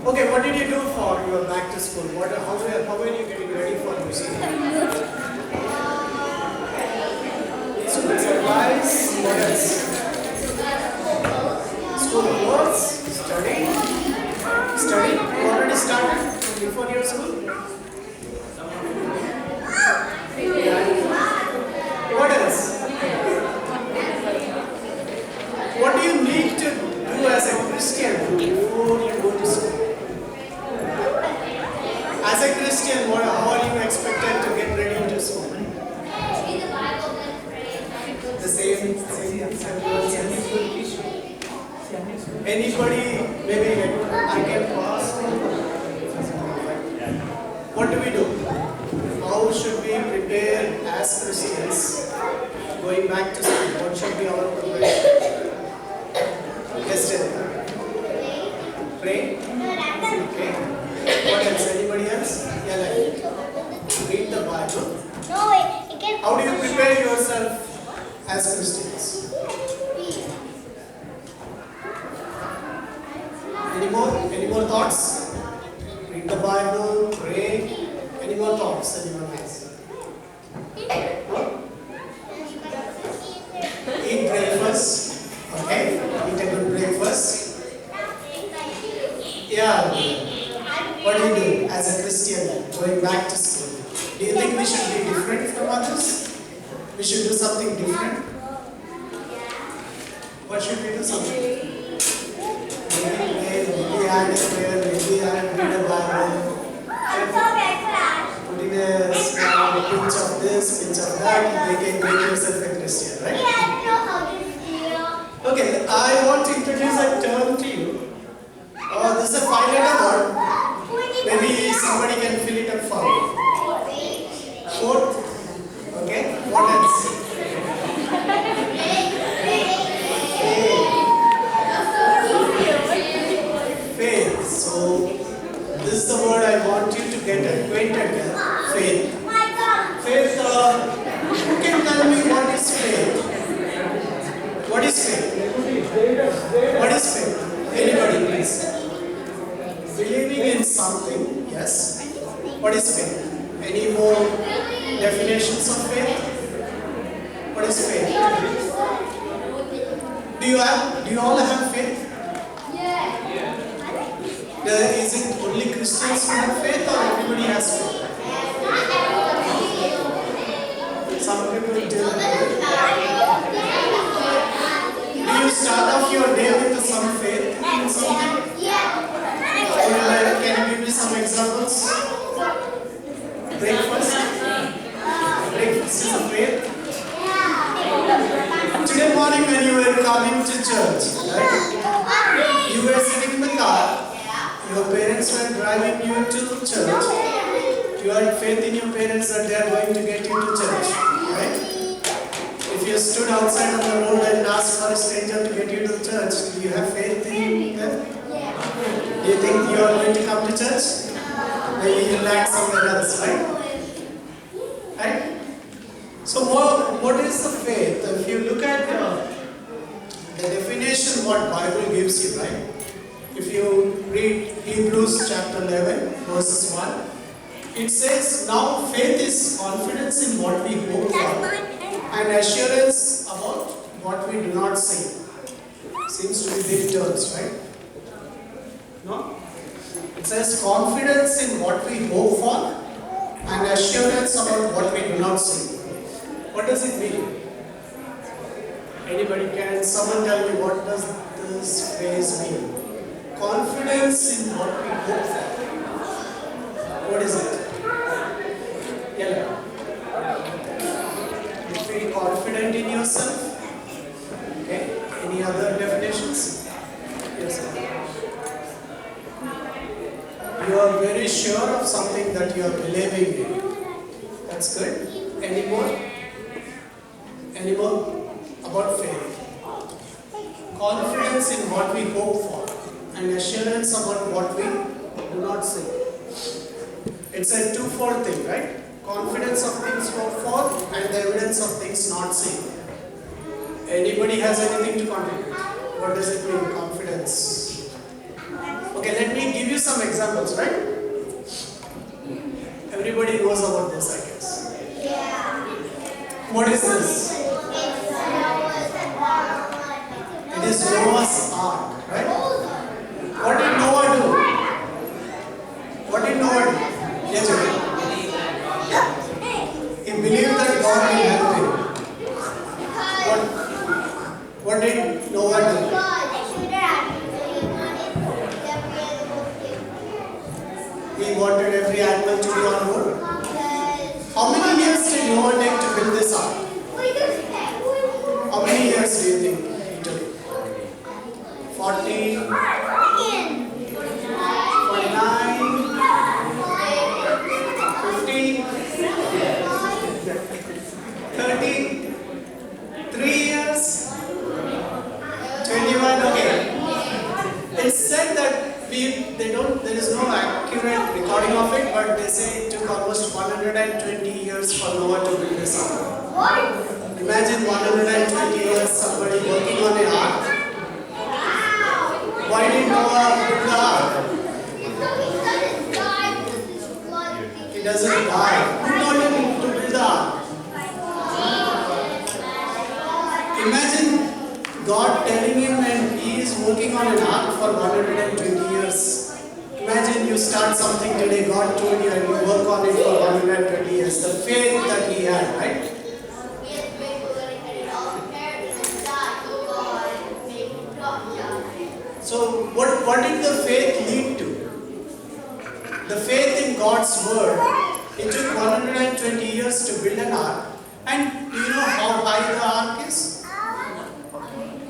Okay, what did you do for your back to school? How were you getting ready for your school? School supplies, what else? School clothes, study. Study? You already started before your school? What else? What do you need to do as a Christian before you go to school? As a Christian, how are you expected to get ready to school? The same Anybody, maybe I can pass. What do we do? How should we prepare as Christians going back to school? What should be our preparation? Yesterday. Pray? Okay. What else? Anybody else? Yeah, like read the Bible. How do you prepare yourself as Christians? Any more thoughts? Read the Bible, pray. Any more thoughts? Anyone else? Eat breakfast. Okay. Eat a good breakfast. Yeah. What do you do as a Christian going back to school? Do you think we should be different from others? We should do something different? What should we do? Something? Maybe add a prayer, maybe read a Bible. Put in a small pinch of this, pinch of that, they can make yourself a Christian, right? Okay, I want to introduce a term to you. This is a 5-letter word. Maybe somebody can fill it up for me. Fourth. Okay, what else? Faith. So, this is the word I want you to get acquainted with. Faith. Faith, who can tell me what is faith? What is faith? What is faith? Anybody, please. Believing in something, yes. What is faith? Any more definitions of faith? What is faith? Do you all have faith? Is it only Christians who have faith or everybody has faith? Some people do. Do you start off your day with some faith in something? Can you give me some examples? Breakfast? Breakfast is a faith. Today morning when you were coming to church, right? You were sitting in the car. Your parents were driving you to church. You had faith in your parents that they are going to get you to church, right? If you stood outside on the road and asked for a stranger to get you to church, do you have faith in them? Do you think you are going to come to church? Maybe you lack somewhere else, right? Right? So what is the faith? If you look at the definition what Bible gives you, right? If you read Hebrews chapter 11, verses 1, it says, now faith is confidence in what we hope for and assurance about what we do not see. Seems to be big terms, right? No? It says confidence in what we hope for and assurance about what we do not see. What does it mean? Anybody can? Someone tell me what does this phrase mean? Confidence in what we hope for. What is it? Yeah. You feel confident in yourself? Okay. Any other definitions? Yes, sir. You are very sure of something that you are believing in. That's good. Any more? Any more? About faith. Confidence in what we hope for and assurance about what we do not see. It's a twofold thing, right? Confidence of things hoped for and the evidence of things not seen. Anybody has anything to contribute? What does it mean, confidence? Okay, let me give you some examples, right? Everybody knows about this, I guess. What is this? It is Noah's Ark, right? What did Noah do? What did Noah do? Yes, he believed that God will help him. What did Noah do? He wanted every animal to be on board. How many years did Noah take to build this ark? How many years do you think he took? 40, 49, 50, 30, 3 years, 21, okay. It's said that there is no accurate recording of it, but they say it took almost 120 years for Noah to build this ark. Imagine 120 years somebody working on an ark. Why did Noah build the ark? He doesn't die. Who told him to build the ark? Imagine God telling him and he is working on an ark for 120 years. Imagine you start something today, God told you and you work on it for 120 years. The faith that he had, right? So what did the faith lead to? The faith in God's word. It took 120 years to build an ark. And do you know how high the ark is?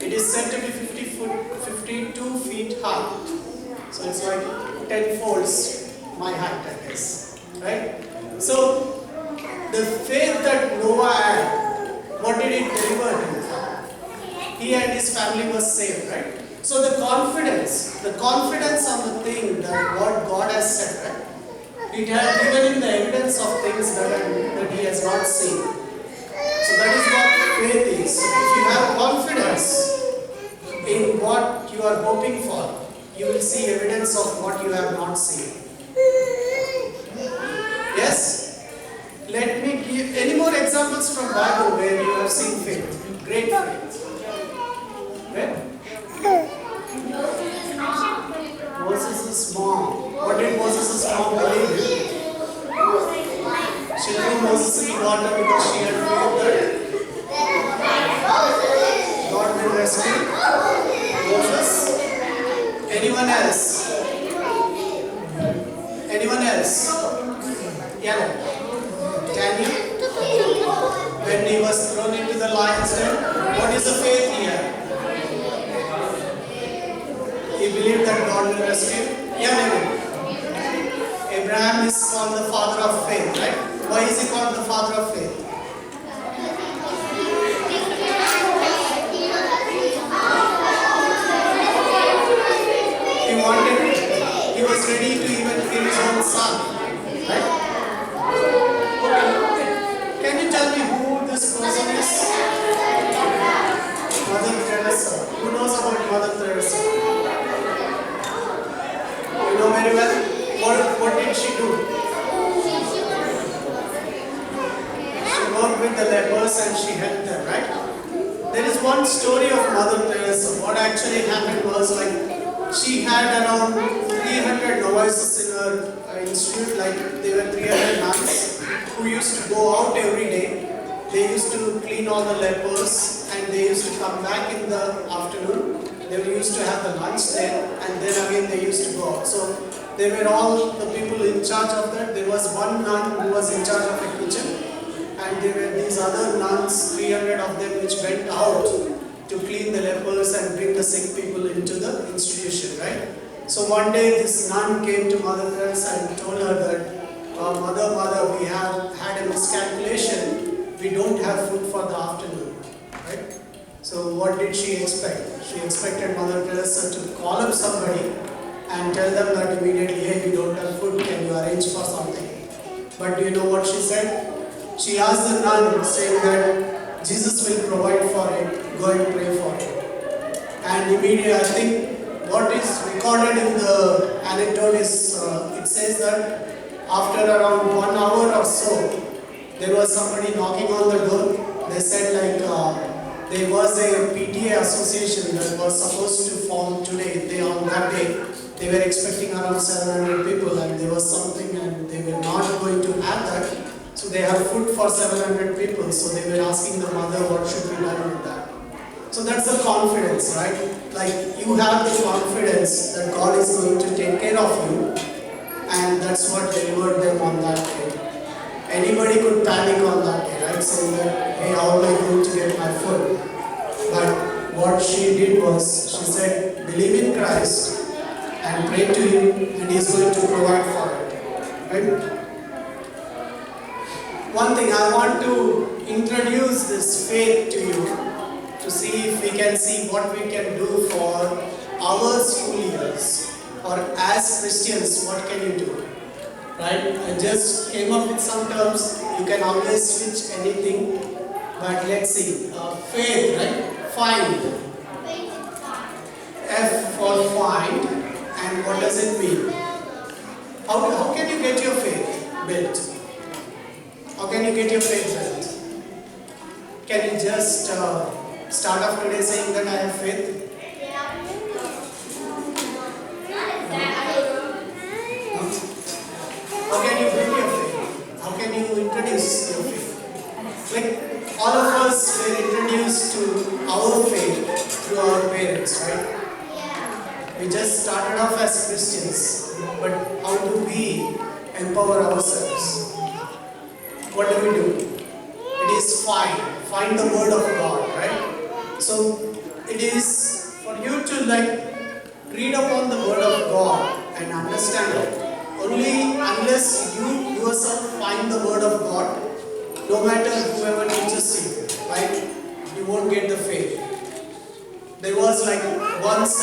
It is said to be 52 feet high. So it's like 10 folds my height, I guess. Right? So the faith that Noah had, what did it deliver him? He and his family was saved, right? So the confidence on the thing that what God has said, right? It has given him the evidence of things that he has not seen. So that is what faith is. If you have confidence in what you are hoping for, you will see evidence of what you have not seen. Yes? Let me give any more examples from Bible where you have seen faith. Great faith. Right? Moses' mom. What did Moses' mom believe? She threw Moses in the water because she had faith that God will rescue Moses. Anyone else? Anyone else? Yeah. Daniel? When he was thrown into the lion's den, what is the faith he had? He believed that God will rescue. Yeah, maybe. Abraham is called the father of faith, right? Why is he called the father of faith? He was ready to even kill his own son, right? Okay. Can you tell me who this person is? Mother Teresa. Who knows about Mother Teresa? You know very well. What did she do? She worked with the lepers and she helped them, right? There is one story of Mother Teresa. What actually happened was like she had around 300 novices in her institute, like they were 300 nuns who used to go out every day. They used to clean all the lepers and they used to come back in the afternoon. They used to have the lunch there and then again they used to go out. So they were all the people in charge of that. There was one nun who was in charge of the kitchen and there were these other nuns, 300 of them, which went out to clean the lepers and bring the sick people into the institution, right? So one day this nun came to Mother Teresa and told her that, Mother, we have had a miscalculation. We don't have food for the afternoon, right? So what did she expect? She expected Mother Teresa to call up somebody and tell them that immediately, hey, we don't have food, can you arrange for something? But do you know what she said? She asked the nun saying that Jesus will provide for it, go and pray for it. And immediately, I think what is recorded in the anecdote is, it says that after around 1 hour or so, there was somebody knocking on the door. They said there was a PTA association that was supposed to form today. On that day, they were expecting around 700 people, and there was something and they were not going to have that. So they have food for 700 people. So they were asking the mother what should be done with that. So that's the confidence, right? Like you have the confidence that God is going to take care of you, and that's what delivered them on that day. Anybody could panic on that day, right? Saying that, hey, how am I going to get my food? But what she did was, she said, believe in Christ and pray to Him, and He is going to provide for it. Right? One thing, I want to introduce this faith to you, to see if we can see what we can do for our school years, or as Christians, what can you do? Right? I just came up with some terms. You can always switch anything, but let's see. Faith, right? Find. F for find. And what does it mean? How can you get your faith built? How can you get your faith built? Can you just start off today saying that I have faith? How can you build your faith? How can you introduce your faith? Like all of us were introduced to our faith through our parents, right? We just started off as Christians, but how do we empower ourselves? What do we do? It is find the word of God, right? So it is for you to read upon the word of God and understand it. Only unless you yourself find the word of God, no matter whoever teaches you, right? You won't get the faith. There was once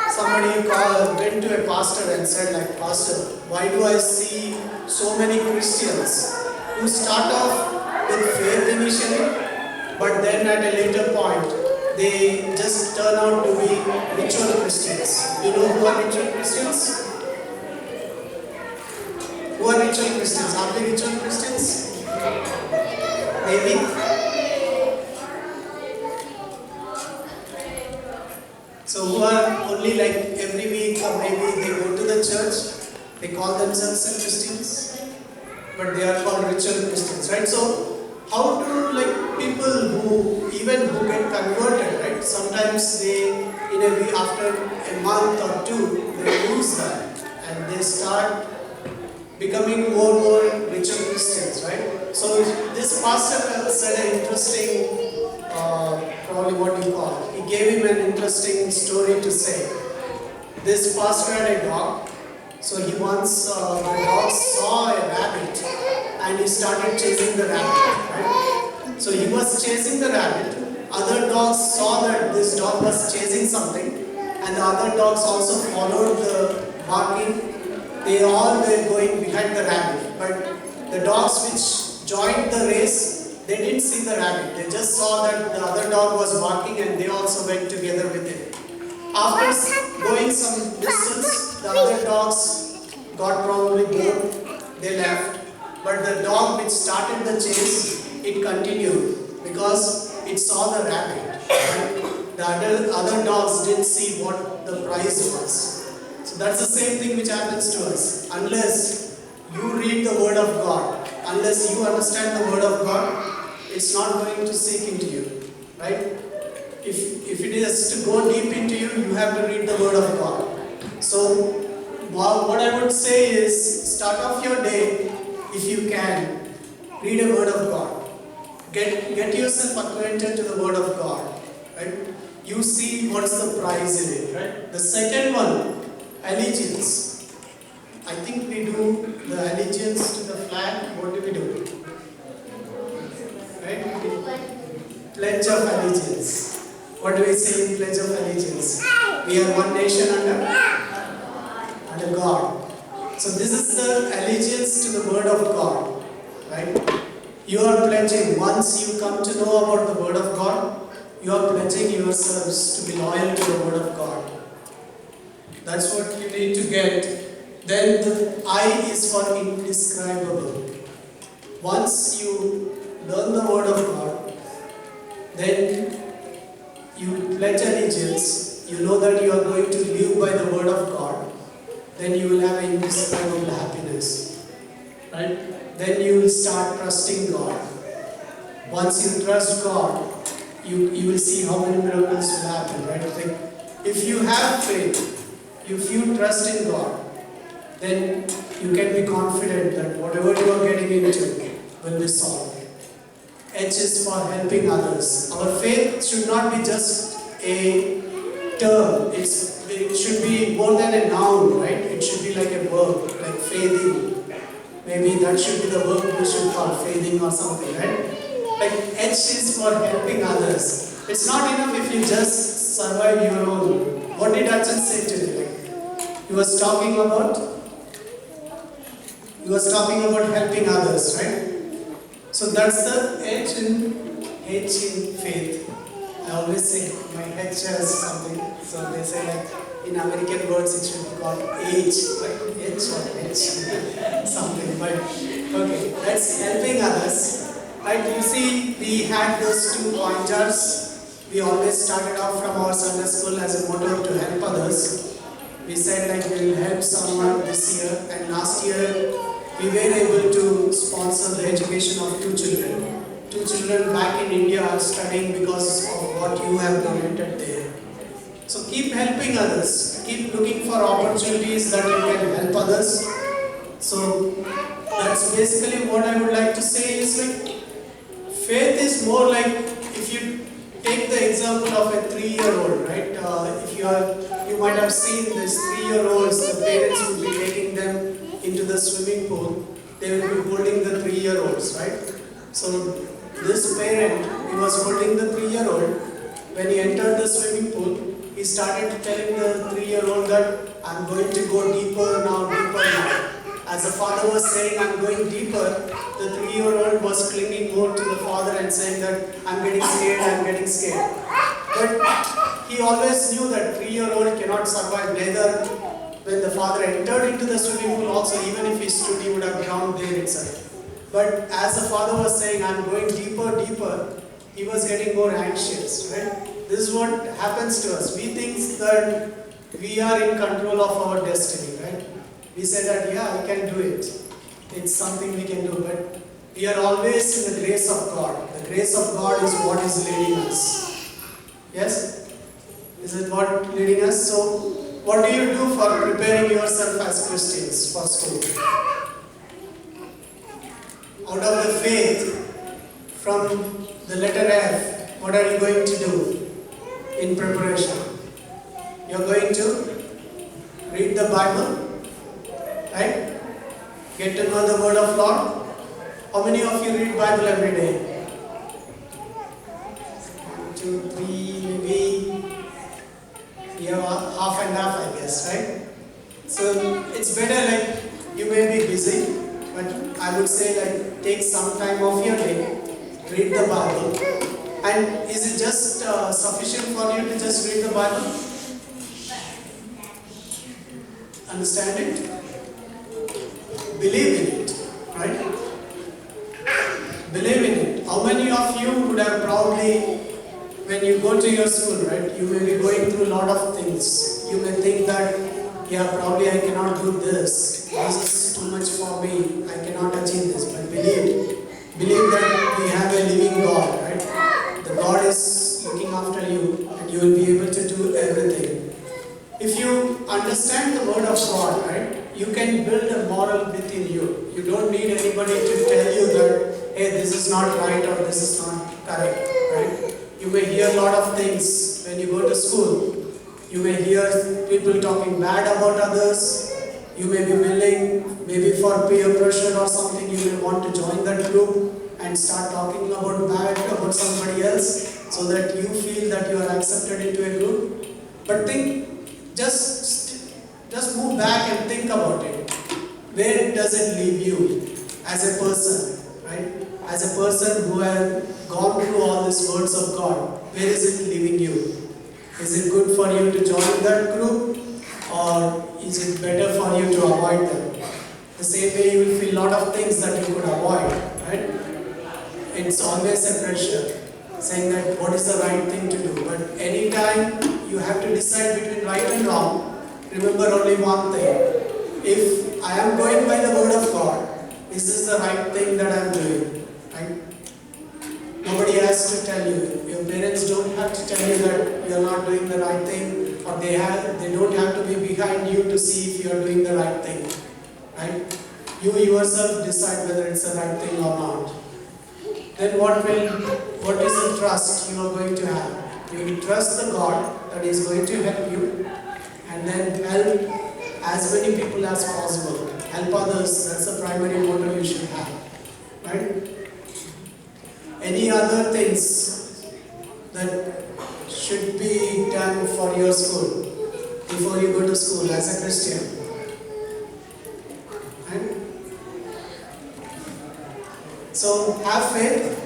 somebody went to a pastor and said Pastor, why do I see so many Christians who start off with faith initially, but then at a later point, they just turn out to be ritual Christians. You know who are ritual Christians? Who are ritual Christians? Are they ritual Christians? Maybe. So who are only every week or maybe they go to the church, they call themselves Christians, but they are called ritual Christians, right? So how do people who get converted, right? Sometimes they, in a week, after a month or two, they lose that and they start becoming more and more ritual Christians, right? So this pastor said an interesting, probably what you call, he gave him an interesting story to say. This pastor had a dog, so he once, the dog saw a rabbit and he started chasing the rabbit, right? So he was chasing the rabbit, other dogs saw that this dog was chasing something, and the other dogs also followed the barking. They all were going behind the rabbit, but the dogs which joined the race, they didn't see the rabbit. They just saw that the other dog was barking and they also went together with it. After going some distance, the other dogs got probably bored. They left. But the dog which started the chase, it continued because it saw the rabbit. And the other dogs didn't see what the prize was. So that's the same thing which happens to us. Unless you read the word of God, unless you understand the word of God, it's not going to seek into you, right? If it is to go deep into you, you have to read the word of God. So what I would say is, start off your day, if you can, read a word of God. Get yourself acquainted to the word of God, right? You see what's the prize in it, right? The second one, allegiance. I think we do the allegiance to the flag. What do we do? Right? Pledge of allegiance. What do we say in Pledge of Allegiance? We are one nation under God. So this is the allegiance to the word of God. Right? You are pledging, once you come to know about the word of God, you are pledging yourselves to be loyal to the word of God. That's what you need to get. Then the I is for indescribable. Once you learn the word of God, then you pledge allegiance, you know that you are going to live by the word of God, then you will have an indescribable happiness. Right? Then you will start trusting God. Once you trust God, you will see how many miracles will happen. Right? Like, if you have faith, if you trust in God, then you can be confident that whatever you are getting into will be solved. H is for helping others. Our faith should not be just a term. It should be more than a noun, right? It should be like a verb, like faithing. Maybe that should be the verb we should call faithing or something, right? Like H is for helping others. It's not enough if you just survive your own. What did Achan say to you? He was talking about helping others, right? So that's the H in faith. I always say my H has something. So they say like in American words it should be called H, right? H or H something. But okay, that's helping others. Right? You see, we had those two pointers. We always started off from our Sunday school as a motto to help others. We said like we will help someone this year, and last year we were able to sponsor the education of 2 children. 2 children back in India are studying because of what you have donated there. So keep helping others. Keep looking for opportunities that you can help others. So that's basically what I would like to say is like faith is more like if you take the example of a 3-year-old, right? You might have seen these 3-year-olds, the parents would be taking them into the swimming pool. They will be holding the 3-year-olds, right? So this parent, he was holding the 3-year-old. When he entered the swimming pool, he started telling the 3-year-old that I'm going to go deeper now, deeper now. As the father was saying, I'm going deeper, the 3-year-old was clinging more to the father and saying that I'm getting scared, I'm getting scared. But he always knew that 3-year-old cannot survive. Neither when the father entered into the swimming pool also, even if he stood, he would have drowned there inside. But as the father was saying, I'm going deeper, deeper, he was getting more anxious, right? This is what happens to us. We think that we are in control of our destiny, right? We say that, yeah, I can do it. It's something we can do, but we are always in the grace of God. The grace of God is what is leading us. Yes? Is it what leading us? So, what do you do for preparing yourself as Christians for school? Out of the faith, from the letter F, what are you going to do in preparation? You're going to read the Bible, right? Get to know the word of Lord. How many of you read Bible every day? 1, 2, 3, maybe you have half and half, I guess, right? So it's better like you may be busy, but I would say like take some time off your day, read the Bible. And is it just sufficient for you to just read the Bible? Understand it? Believe in it, right? Believe in it. How many of you would have probably, when you go to your school, right, you may be going through a lot of things. You may think that, yeah, probably I cannot do this. This is too much for me. I cannot achieve this. But believe that we have a living God, right? The God is looking after you and you will be able to do everything. If you understand the word of God, right, you can build a moral within you. You don't need anybody to tell you that, hey, this is not right or this is not correct, right? You may hear a lot of things when you go to school. You may hear people talking bad about others. You may be willing, maybe for peer pressure or something, you may want to join that group and start talking about bad about somebody else so that you feel that you are accepted into a group. But just move back and think about it. Where does it leave you as a person, right? As a person who has gone through all these words of God, where is it leaving you? Is it good for you to join that group? or is it better for you to avoid them? The same way you will feel a lot of things that you could avoid, right? It's always a pressure, saying that what is the right thing to do. But anytime you have to decide between right and wrong, remember only one thing. If I am going by the word of God, this is the right thing that I am doing, right? Nobody has to tell you. Your parents don't have to tell you that you are not doing the right thing, or they don't have to be behind you to see if you are doing the right thing, right? You yourself decide whether it's the right thing or not. Then what is the trust you are going to have? You will trust the God that is going to help you, and then help as many people as possible. Help others, that's the primary motto you should have, right? Any other things that should be done for your school before you go to school as a Christian? Right? So have faith.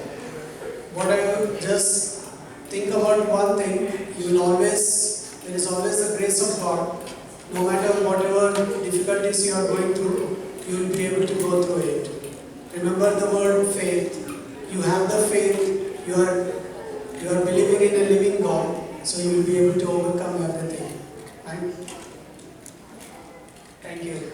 Whatever, just think about one thing. There is always the grace of God. No matter whatever difficulties you are going through, you will be able to go through it. Remember the word faith. You have the faith, you are believing in a living God, so you will be able to overcome everything. Right? Thank you.